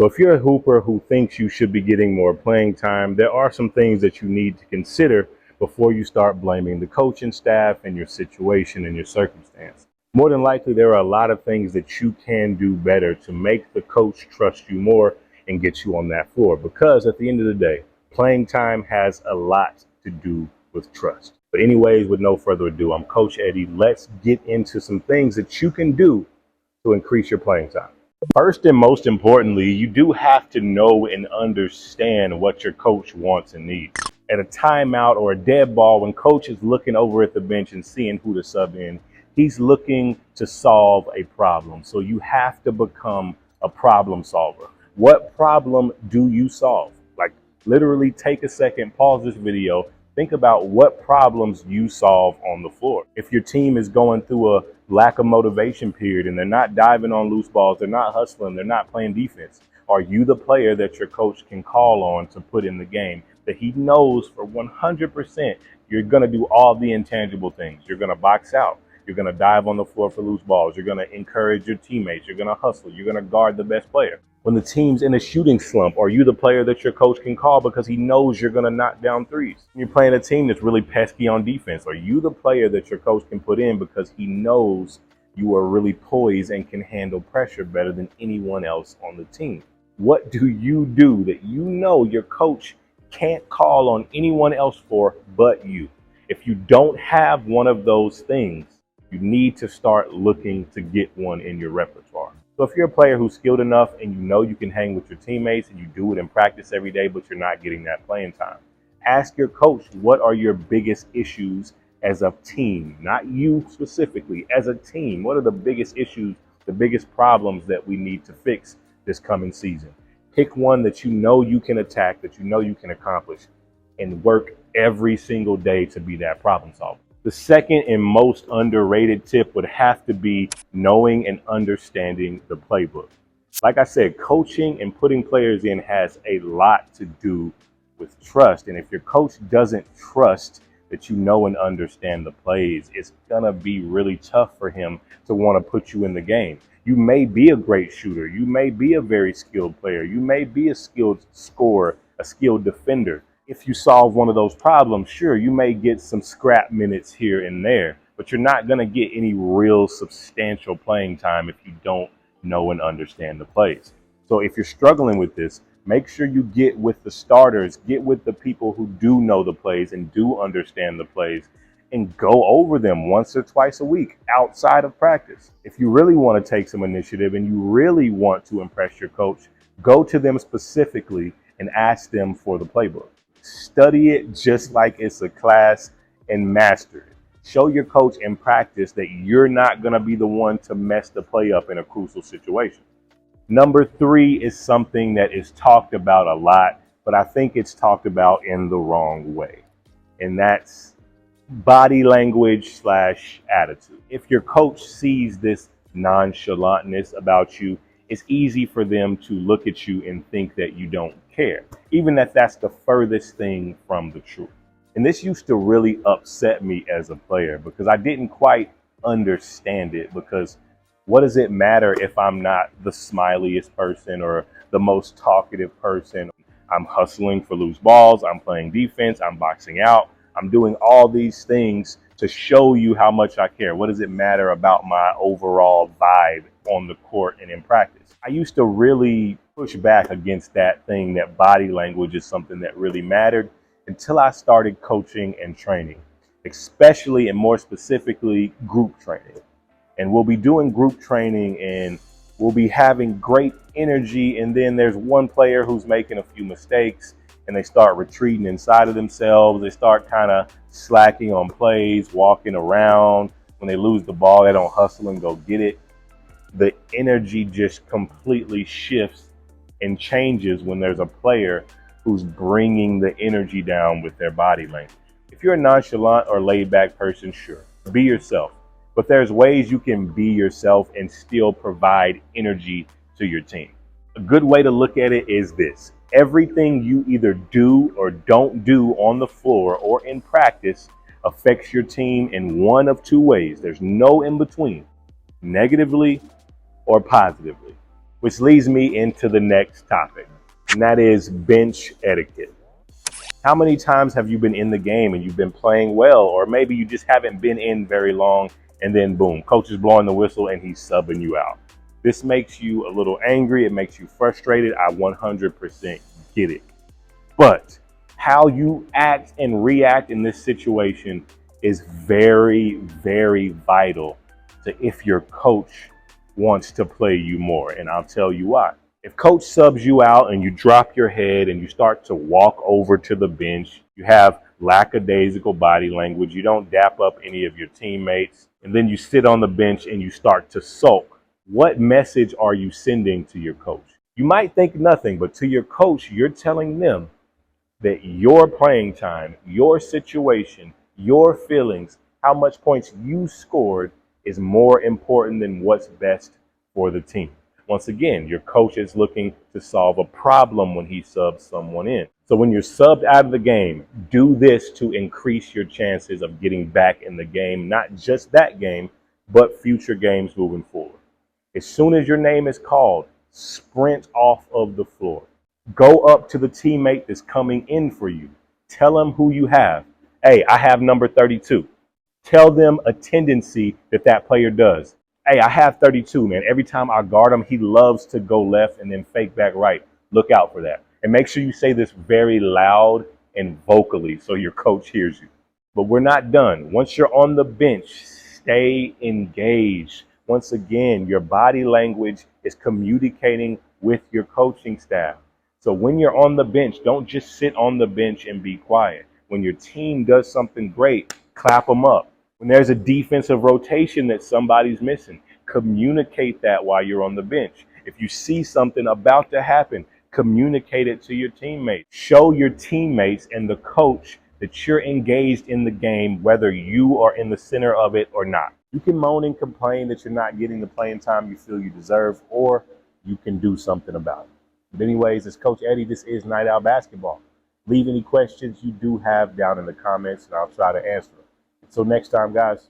So if you're a hooper who thinks you should be getting more playing time, there are some things that you need to consider before you start blaming the coaching staff and your situation and your circumstance. More than likely, there are a lot of things that you can do better to make the coach trust you more and get you on that floor. Because at the end of the day, playing time has a lot to do with trust. But anyways, with no further ado, I'm Coach Eddie. Let's get into some things that you can do to increase your playing time. First and most importantly, you do have to know and understand what your coach wants and needs. At a timeout or a dead ball, when coach is looking over at the bench and seeing who to sub in, he's looking to solve a problem. So you have to become a problem solver. What problem do you solve? Like, literally take a second, pause this video, think about what problems you solve on the floor. If your team is going through a lack of motivation period and they're not diving on loose balls, they're not hustling, they're not playing defense, are you the player that your coach can call on to put in the game that he knows for 100% you're going to do all the intangible things? You're going to box out. You're going to dive on the floor for loose balls. You're going to encourage your teammates. You're going to hustle. You're going to guard the best player. When the team's in a shooting slump, are you the player that your coach can call because he knows you're going to knock down threes? When you're playing a team that's really pesky on defense, are you the player that your coach can put in because he knows you are really poised and can handle pressure better than anyone else on the team? What do you do that you know your coach can't call on anyone else for but you? If you don't have one of those things, you need to start looking to get one in your repertoire. So if you're a player who's skilled enough and you know you can hang with your teammates and you do it in practice every day, but you're not getting that playing time, ask your coach, what are your biggest issues as a team? Not you specifically, as a team. What are the biggest issues, the biggest problems that we need to fix this coming season? Pick one that you know you can attack, that you know you can accomplish, and work every single day to be that problem solver. The second and most underrated tip would have to be knowing and understanding the playbook. Like I said, coaching and putting players in has a lot to do with trust. And if your coach doesn't trust that you know and understand the plays, it's going to be really tough for him to want to put you in the game. You may be a great shooter. You may be a very skilled player. You may be a skilled scorer, a skilled defender. If you solve one of those problems, sure, you may get some scrap minutes here and there, but you're not going to get any real substantial playing time if you don't know and understand the plays. So if you're struggling with this, make sure you get with the starters, get with the people who do know the plays and do understand the plays, and go over them once or twice a week outside of practice. If you really want to take some initiative and you really want to impress your coach, go to them specifically and ask them for the playbook. Study it just like it's a class and master it. Show your coach in practice that you're not going to be the one to mess the play up in a crucial situation. Number 3 is something that is talked about a lot, but I think it's talked about in the wrong way. And that's body language / attitude. If your coach sees this nonchalantness about you, it's easy for them to look at you and think that you don't care, even if that's the furthest thing from the truth. And this used to really upset me as a player because I didn't quite understand it. Because what does it matter if I'm not the smiliest person or the most talkative person? I'm hustling for loose balls, I'm playing defense, I'm boxing out, I'm doing all these things to show you how much I care. What does it matter about my overall vibe on the court and in practice? I used to really push back against that thing, that body language is something that really mattered, until I started coaching and training, especially and more specifically group training. And we'll be doing group training and we'll be having great energy. And then there's one player who's making a few mistakes and they start retreating inside of themselves. They start kind of slacking on plays, walking around. When they lose the ball, they don't hustle and go get it. The energy just completely shifts and changes when there's a player who's bringing the energy down with their body language. If you're a nonchalant or laid back person, sure, be yourself. But there's ways you can be yourself and still provide energy to your team. A good way to look at it is this: everything you either do or don't do on the floor or in practice affects your team in one of 2 ways. There's no in between: negatively or positively. which leads me into the next topic, and that is bench etiquette. How many times have you been in the game and you've been playing well, or maybe you just haven't been in very long, and then boom, coach is blowing the whistle and he's subbing you out? This makes you a little angry. It makes you frustrated. I 100% get it. But how you act and react in this situation is very, very vital to if your coach wants to play you more. And I'll tell you why. If coach subs you out and you drop your head and you start to walk over to the bench, you have lackadaisical body language, you don't dap up any of your teammates, and then you sit on the bench and you start to sulk, what message are you sending to your coach? You might think nothing, but to your coach, you're telling them that your playing time, your situation, your feelings, how much points you scored is more important than what's best for the team. Once again, your coach is looking to solve a problem when he subs someone in. So when you're subbed out of the game, do this to increase your chances of getting back in the game, not just that game, but future games moving forward. As soon as your name is called, sprint off of the floor. Go up to the teammate that's coming in for you. Tell them who you have. Hey, I have number 32. Tell them a tendency that player does. Hey, I have 32, man. Every time I guard him, he loves to go left and then fake back right. Look out for that. And make sure you say this very loud and vocally so your coach hears you. But we're not done. Once you're on the bench, stay engaged. Once again, your body language is communicating with your coaching staff. So when you're on the bench, don't just sit on the bench and be quiet. When your team does something great, clap them up. When there's a defensive rotation that somebody's missing, communicate that while you're on the bench. If you see something about to happen, communicate it to your teammates. Show your teammates and the coach that you're engaged in the game, whether you are in the center of it or not. You can moan and complain that you're not getting the playing time you feel you deserve, or you can do something about it. But anyways, it's Coach Eddie. This is Night Out Basketball. Leave any questions you do have down in the comments, and I'll try to answer them. Until next time, guys.